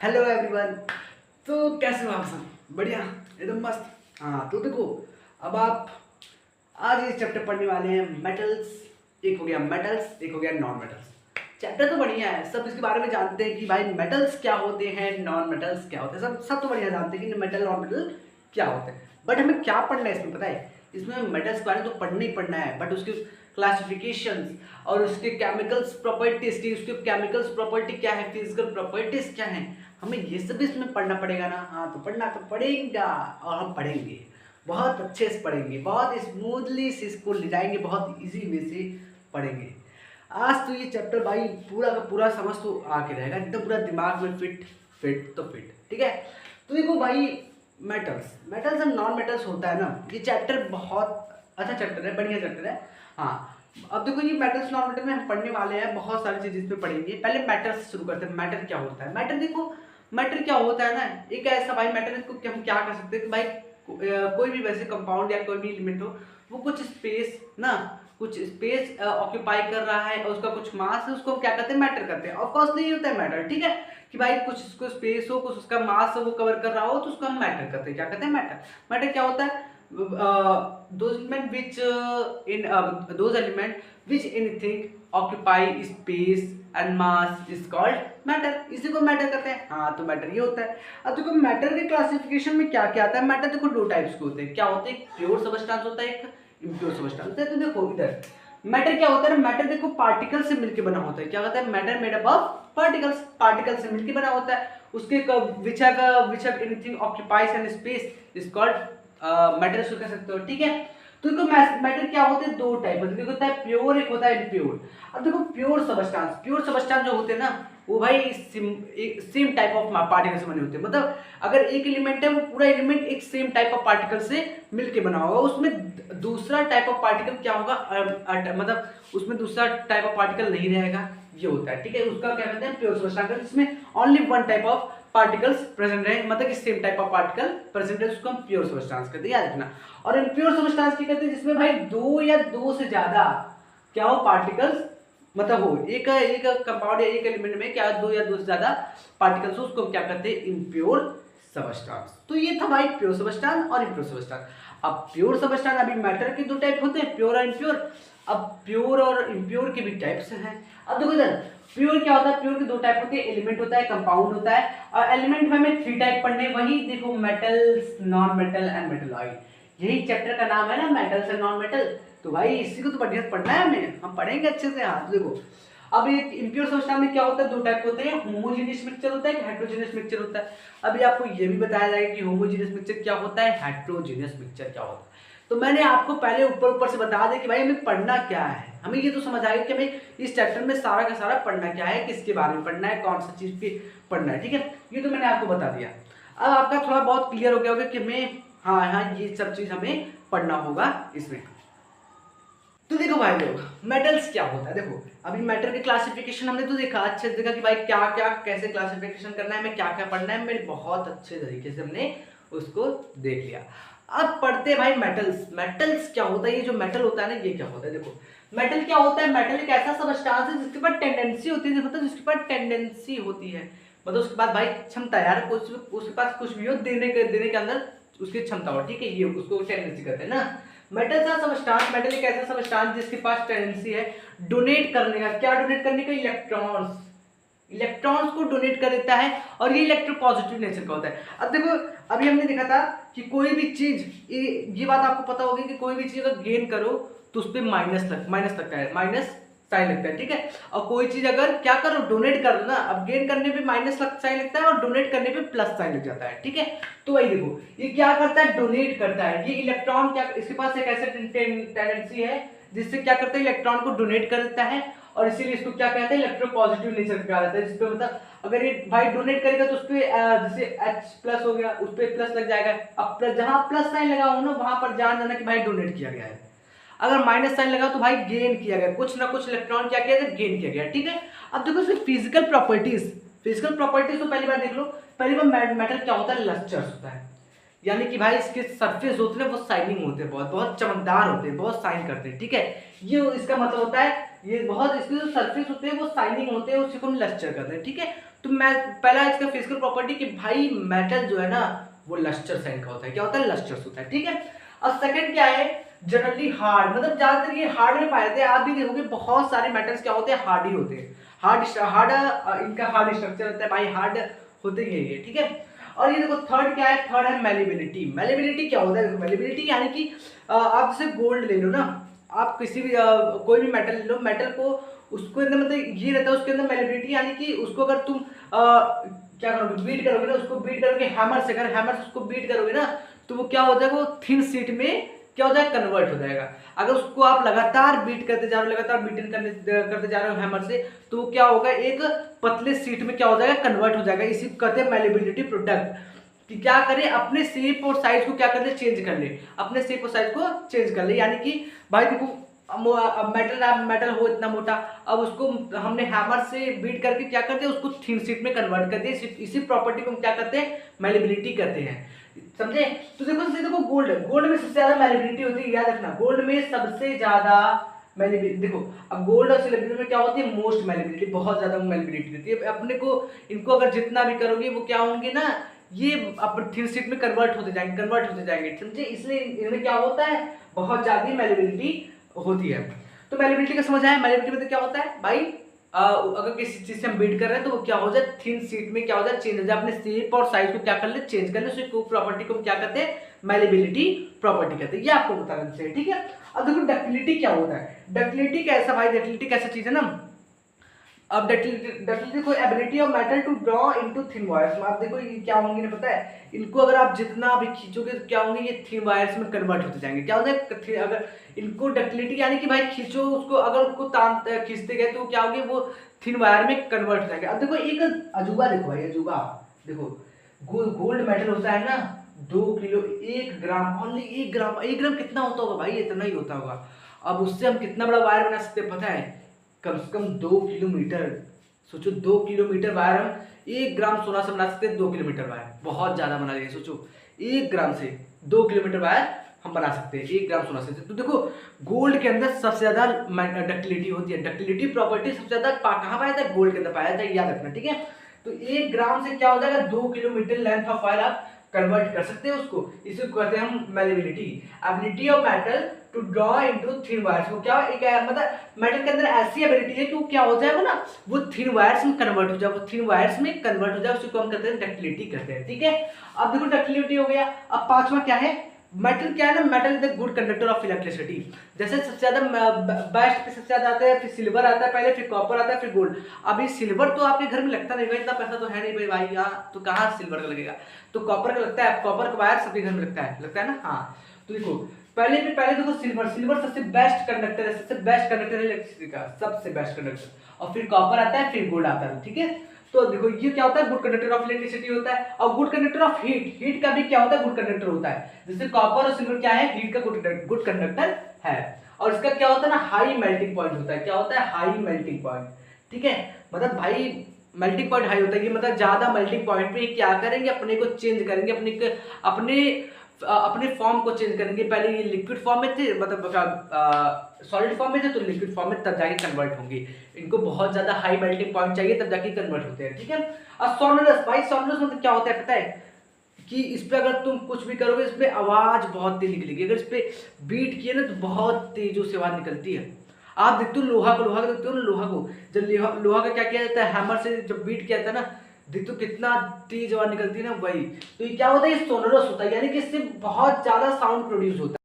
Hello everyone. तो कैसे हो आप सब? बढ़िया, एकदम मस्त। हाँ तो देखो, अब आप आज ये चैप्टर पढ़ने वाले हैं मेटल्स। एक हो गया मेटल्स, एक हो गया नॉन मेटल्स। चैप्टर तो बढ़िया है, सब इसके बारे में जानते हैं कि भाई मेटल्स क्या होते हैं, नॉन मेटल्स क्या होते हैं। सब सब तो बढ़िया जानते हैं कि मेटल नॉन मेटल क्या होते हैं। बट हमें क्या पढ़ना है इसमें पता है? इसमें मेटल्स के बारे में तो पढ़ना ही पढ़ना है, बट उसके क्लासिफिकेशंस और उसके केमिकल्स प्रॉपर्टीज की, उसके केमिकल्स प्रॉपर्टी क्या है, फिजिकल प्रॉपर्टीज क्या है, हमें ये सब इसमें पढ़ना पड़ेगा ना। हाँ तो पढ़ना तो पड़ेगा, और हम पढ़ेंगे, बहुत अच्छे से पढ़ेंगे, बहुत स्मूथली से इसको ले जाएंगे, बहुत इजी वे से पढ़ेंगे। आज तो ये चैप्टर भाई पूरा का पूरा समझ तो आके रहेगा, एकदम पूरा दिमाग में फिट फिट तो फिट। ठीक है, तो देखो भाई, metals metals and non metals होता है ना, ये चैप्टर बहुत अच्छा चैप्टर है, बढ़िया चैप्टर है। हाँ, अब देखो ये मेटल्स नॉन मेटल में हम पढ़ने वाले हैं, बहुत सारी चीजें इसमें पढ़ेंगे। पहले मैटर से शुरू करते हैं। मैटर क्या होता है? मैटर देखो, मैटर क्या होता है ना, एक ऐसा भाई मैटर है कि हम क्या कर सकते हैं कि भाई कोई भी वैसे कंपाउंड या कोई भी एलिमेंट हो, वो कुछ स्पेस ना, कुछ स्पेस ऑक्यूपाई कर रहा है और उसका कुछ मास है, उसको हम क्या करते हैं? मैटर करते हैं। ऑफ कोर्स नहीं होता है मैटर, ठीक है, कि भाई कुछ उसको स्पेस हो, कुछ उसका मास हो, वो कवर कर रहा हो, तो उसको हम मैटर करते हैं। क्या कहते हैं? मैटर। मैटर क्या होता है? those element which in those element which anything occupy space and mass is called matter। इसी को मैटर कहते हैं। हाँ तो मैटर ये होता है। अब देखो मैटर के क्लासिफिकेशन में क्या क्या आता है। मैटर देखो दो टाइप्स के होते हैं। क्या होते हैं? प्योर सबस्टेंस होता है, एक इम्प्योर सबस्टेंस होता है। तो देखो इधर मैटर क्या होता है ना, मैटर देखो पार्टिकल से मिलकर बना होता है। क्या होता है? Matter made up of particles, particle से मिलकर बना होता है। उसके which have anything occupies an space is called matter कह सकते हो। ठीक है, तो देखो मैटर क्या होते हैं? दो टाइप होते हैं, होता है प्योर, एक होता है इम्प्योर। अब देखो प्योर सबस्टेंस जो होते हैं ना, वो भाई सेम टाइप ऑफ पार्टिकल से बने होते हैं। मतलब अगर एक एलिमेंट है, वो पूरा एलिमेंट एक सेम टाइप ऑफ पार्टिकल से मिलके बना होगा, उसमें दूसरा टाइप ऑफ पार्टिकल क्या होगा, मतलब उसमें दूसरा टाइप ऑफ पार्टिकल नहीं रहेगा, ये होता है। ठीक है, उसका क्या कहते हैं? प्योर सबस्टेंस, जिसमें only one type of particles present रहे, मतलब कि same type of particle present है, उसको हम प्योर सबस्टेंस कहते हैं, याद रखना। और इम्प्योर सबस्टेंस की कहते हैं जिसमें भाई दो या दो से ज्यादा क्या हो, पार्टिकल्स मतलब हो, एक कंपाउंड या एक एलिमेंट में क्या दो या दो से ज्यादा पार्टिकल्स हो, उसको क्या कहते हैं? Impure substance. तो ये था भाई प्योर सबस्टेंस और इम्प्योर सबस्टेंस। अब प्योर सबस्टेंस, अभी मैटर के दो टाइप होते हैं, प्योर और इम्प्योर। अब प्योर और इम्प्योर के भी टाइप्स हैं। अब देखो इधर प्योर क्या होता है? प्योर के दो टाइप होते हैं, एलिमेंट होता है, कंपाउंड होता है। और एलिमेंट में हमें थ्री टाइप पढ़ने, वही देखो metals, non metal and metalloid. यही चैप्टर का नाम है ना, मेटल्स एंड नॉन मेटल। तो भाई इसी को तो बढ़िया पढ़ना है हमें, हम पढ़ेंगे अच्छे से। हाँ तो देखो, अब एक इम्प्योर सबस्टेंस में क्या होता है? दो टाइप होते हैं, होमोजेनियस मिक्सचर होता है, हेटेरोजेनियस मिक्सचर होता है। अभी आपको ये भी बताया जाएगा कि होमोजेनियस मिक्सचर क्या होता है, हेटेरोजेनियस मिक्सचर क्या होता है। तो मैंने आपको पहले ऊपर से बता दें कि भाई हमें पढ़ना क्या है। हमें ये तो समझ आएगा कि हमें इस चैप्टर में सारा का सारा पढ़ना क्या है, किसके बारे में पढ़ना है, कौन सा चीज पे पढ़ना है। ठीक है, ये तो मैंने आपको बता दिया। अब आपका थोड़ा बहुत क्लियर हो गया होगा कि हमें हाँ ये सब चीज हमें पढ़ना होगा इसमें। तो देखो भाई लोग, मेटल्स क्या होता है? देखो अभी मेटल के क्लासिफिकेशन हमने तो देखा, अच्छे से देखा कि भाई क्या क्या कैसे क्लासिफिकेशन करना है, हमें क्या क्या पढ़ना है, मेरे बहुत अच्छे तरीके से हमने उसको देख लिया। अब पढ़ते हैं भाई मेटल्स। मेटल्स क्या होता है? ये जो मेटल होता है ना, ये क्या होता है? देखो मेटल क्या होता है? मेटल एक ऐसा सबस्टेंस है जिसके पास टेंडेंसी होती है, मतलब जिसके पास टेंडेंसी होती है, मतलब उसके पास भाई क्षमता, यार कुछ उसके पास कुछ भी हो, देने के अंदर उसकी क्षमता हो। ठीक है, ये उसको टेंडेंसी कहते हैं ना। मेटल सा सबस्टेंस, मेटल एक ऐसा सबस्टेंस जिसके पास टेंडेंसी है डोनेट करने का। क्या डोनेट करने का? इलेक्ट्रॉन्स। इलेक्ट्रॉन्स को डोनेट कर देता है, और ये इलेक्ट्रोपॉजिटिव नेचर का होता है। अब देखो अभी हमने देखा था कि कोई भी चीज, ये बात आपको पता होगी कि कोई भी चीज अगर गेन करो तो उस पर माइनस लगता है, माइनस साइन लगता है। ठीक है, और कोई चीज अगर क्या करो, डोनेट कर दो ना, अब गेन करने पे माइनस साइन लगता है और डोनेट करने पे प्लस साइन लग जाता है। ठीक है, तो वही देखो ये क्या करता है? डोनेट करता है। ये इलेक्ट्रॉन क्या, इसके पास एक ऐसा टेंडेंसी है जिससे क्या करता है? इलेक्ट्रॉन को डोनेट कर देता है, और इसीलिए इसको क्या कहते हैं? इलेक्ट्रोपॉजिटिव नेचर कहा जाता है। जिसपे मतलब अगर ये भाई डोनेट करेगा तो उसपे जैसे H प्लस हो गया, उस पर प्लस लग जाएगा। अब जहां प्लस साइन लगा हो ना, वहां पर जान जाना कि भाई डोनेट किया गया है। अगर माइनस साइन लगा तो भाई गेन किया गया, कुछ ना कुछ इलेक्ट्रॉन क्या किया गया? गेन किया गया। ठीक है, अब देखो इसकी फिजिकल प्रॉपर्टीज। फिजिकल प्रॉपर्टीज तो पहली बार देख लो। पहली बार मेटल क्या होता है? लस्टर्स होता है, यानी कि भाई इसके सरफेस होते हैं वो शाइनिंग होते हैं, बहुत बहुत चमकदार होते हैं, बहुत शाइन करते हैं। ठीक है, ये इसका मतलब होता है ये बहुत, इसके जो सरफेस होते हैं वो शाइनिंग होते हैं, उसी को हम लस्टर कहते हैं। ठीक है, तो मैं पहला इसका फिजिकल प्रॉपर्टी कि भाई मेटल जो है ना वो लस्टर साइन का होता है। क्या होता है? लस्टर्स होता है। ठीक है, और सेकंड क्या है? जनरली हार्ड, मतलब ज्यादातर ये हार्ड में पाए जाते हैं। आप भी देखोगे बहुत सारे मेटल्स क्या होते हैं? हार्ड ही होते हैं। हार्ड इनका हार्ड स्ट्रक्चर होता है भाई, हार्ड होते ही है ये। ठीक है, और ये देखो थर्ड क्या है? थर्ड है मेलेबिलिटी। मेलेबिलिटी क्या होता है? देखो मेलेबिलिटी यानी कि आप जैसे गोल्ड ले लो ना, आप किसी भी कोई भी मेटल ले लो, मेटल को उसको अंदर मतलब ये रहता है उसके अंदर मेलेबिलिटी, यानी कि उसको अगर तुम क्या करोगे? बीट करोगे ना, उसको बीट करोगे हैमर से, अगर हैमर से उसको बीट करोगे ना तो वो क्या हो जाएगा? वो थिन शीट में क्या हो जाएगा? कन्वर्ट हो जाएगा। अगर उसको आप लगातार बीट करते जा रहे हो, लगातार बीटिंग करते जा रहे हो हैमर से, तो क्या होगा? एक पतले शीट में क्या हो जाएगा? कन्वर्ट हो जाएगा। इसी को कहते हैं मेलेबिलिटी प्रोडक्ट। कि क्या करे? अपने शेप और साइज को क्या कर ले? चेंज कर ले, अपने शेप और साइज को चेंज कर ले। यानी कि भाई देखो मेटल हो इतना मोटा, अब उसको हमने हैमर से बीट करके क्या करते हैं? उसको थिन शीट में कन्वर्ट करते हैं। इसी प्रॉपर्टी को हम क्या करते हैं? मेलेबिलिटी करते हैं। समझे? तो देखो गोल्ड में सबसे ज्यादा मेलेबिलिटी होती है, याद रखना। गोल्ड में सबसे ज्यादा मेलेबिलिटी, देखो अब गोल्ड और सिल्वर में क्या होती है? मोस्ट मेलेबिलिटी, बहुत ज्यादा मेलेबिलिटी रहती है। अपने को इनको अगर जितना भी करोगे वो क्या होंगे ना, ये अब थिन शीट में कन्वर्ट होते जाएंगे। समझे? इसलिए इनमें क्या होता है? बहुत ज्यादा मेलेबिलिटी होती है। तो मेलेबिलिटी का समझ आया? मेलेबिलिटी मतलब क्या होता है भाई? अगर किसी चीज से हम बीट कर रहे हैं तो वो क्या हो जाए? थिन शीट में क्या हो जाए? चेंज हो जाए। अपने शेप और साइज को क्या कर ले? चेंज कर ले। उसी प्रॉपर्टी को हम क्या कहते हैं? मेलेबिलिटी प्रॉपर्टी कहते हैं। ये आपको बताना चाहिए। ठीक है, अब देखो डक्टिलिटी क्या होता है? डक्टिलिटी कैसा भाई? डक्टिलिटी कैसा चीज है ना, अब डक्टिलिटी कोई ability of metal to draw into thin wires. आप देखो ये क्या होंगे ना, पता है? इनको अगर आप जितना भी खींचोगे तो क्या होंगे? ये थिन वायर्स में कन्वर्ट होते जाएंगे। क्या होता है? अगर इनको डक्टिलिटी यानी कि भाई खींचो उसको, अगर उसको खींचते गए तो क्या होंगे? वो थिन वायर में कन्वर्ट हो जाएंगे। अब देखो एक अजूबा देखो भाई, अजूबा देखो, गोल्ड मेटल होता है ना 2 किलो 1 ग्राम, ओनली 1 ग्राम कितना होता होगा भाई? इतना ही होता होगा। अब उससे हम कितना बड़ा वायर बना सकते हैं पता है? कम से कम 2 किलोमीटर। सोचो 2 किलोमीटर वायर हम 1 ग्राम सोना से बना सकते हैं। 2 किलोमीटर वायर बहुत ज्यादा बना रही है। सोचो 1 ग्राम से 2 किलोमीटर वायर हम बना सकते हैं 1 ग्राम सोना से। तो देखो गोल्ड के अंदर सबसे ज्यादा डक्टिलिटी होती है। डक्टिलिटी प्रॉपर्टी सबसे ज्यादा कहाँ पाया जाता है? गोल्ड के अंदर पाया जाता है, याद रखना। ठीक है, तो 1 ग्राम से क्या हो जाएगा? 2 किलोमीटर लेंथ ऑफ वायर आप कन्वर्ट कर सकते हैं उसको। इसे कहते हैं हम malleability, ability of metal to draw into thin wires. वो क्या एक मतलब मेटल के अंदर ऐसी एबिलिटी है कि वो क्या हो जाएगा ना, वो थिन वायर्स में कन्वर्ट हो जाए, वो थिन वायर्स में कन्वर्ट हो जाए, उसी को हम कहते हैं डक्टिलिटी कहते हैं। ठीक है, अब देखो डक्टिलिटी हो गया। अब पांचवा क्या है? मेटल क्या है ना, metal is the good conductor of electricity. जैसे सबसे ज्यादा बेस्ट पे सबसे ज्यादा आता है, फिर सिल्वर आता है पहले, फिर कॉपर आता है, फिर गोल्ड। अभी सिल्वर तो आपके घर में लगता नहीं, इतना पैसा तो है नहीं भाई यहाँ, तो कहाँ सिल्वर का लगेगा? तो कॉपर का लगता है। कॉपर का वायर सबके घर में लगता है ना। हाँ, तो देखो पहले देखो सिल्वर सबसे बेस्ट कंडक्टर है, सबसे बेस्ट कंडक्टर है इलेक्ट्रिसिटी का, सबसे बेस्ट कंडक्टर। और फिर कॉपर आता है, फिर गोल्ड आता है। ठीक है, तो देखो ये क्या होता है? गुड कंडक्टर ऑफ इलेक्ट्रिसिटी होता है। और गुड कंडक्टर ऑफ हीट का भी क्या होता है? गुड कंडक्टर होता है। जैसे कॉपर और सिल्वर क्या है? हीट का गुड कंडक्टर है। और इसका क्या होता है ना, हाई मेल्टिंग पॉइंट होता है। क्या होता है? High melting point. ठीक है, मतलब भाई मेल्टिंग पॉइंट हाई होता है, ये मतलब ज्यादा मेल्टिंग पॉइंट पे क्या करेंगे? अपने को चेंज करेंगे, अपने फॉर्म को चेंज करेंगे। पहले ये लिक्विड फॉर्म में थे, मतलब सॉलिड फॉर्म में थे, तो लिक्विड फॉर्म में तब जाके कन्वर्ट होंगे। इनको बहुत ज्यादा हाई मेल्टिंग पॉइंट चाहिए तब जाके कन्वर्ट होते हैं। ठीक है, और सोनरस भाई, सोनरस मतलब क्या होता है पता है? कि इस पे अगर तुम कुछ भी करोगे इस पे आवाज बहुत तेज निकलेगी। अगर इस पे बीट किए ना तो बहुत तेजों से आवाज निकलती है। आप देखते हो लोहा को देखते हो ना, लोहा को जब लोहा का क्या किया जाता है? हैमर से जब बीट किया जाता है ना, देखते हो कितना तेज आवाज निकलती है ना, वही। तो ये क्या होता है? ये सोनरस होता है, यानी कि इससे बहुत ज्यादा साउंड प्रोड्यूस होता है।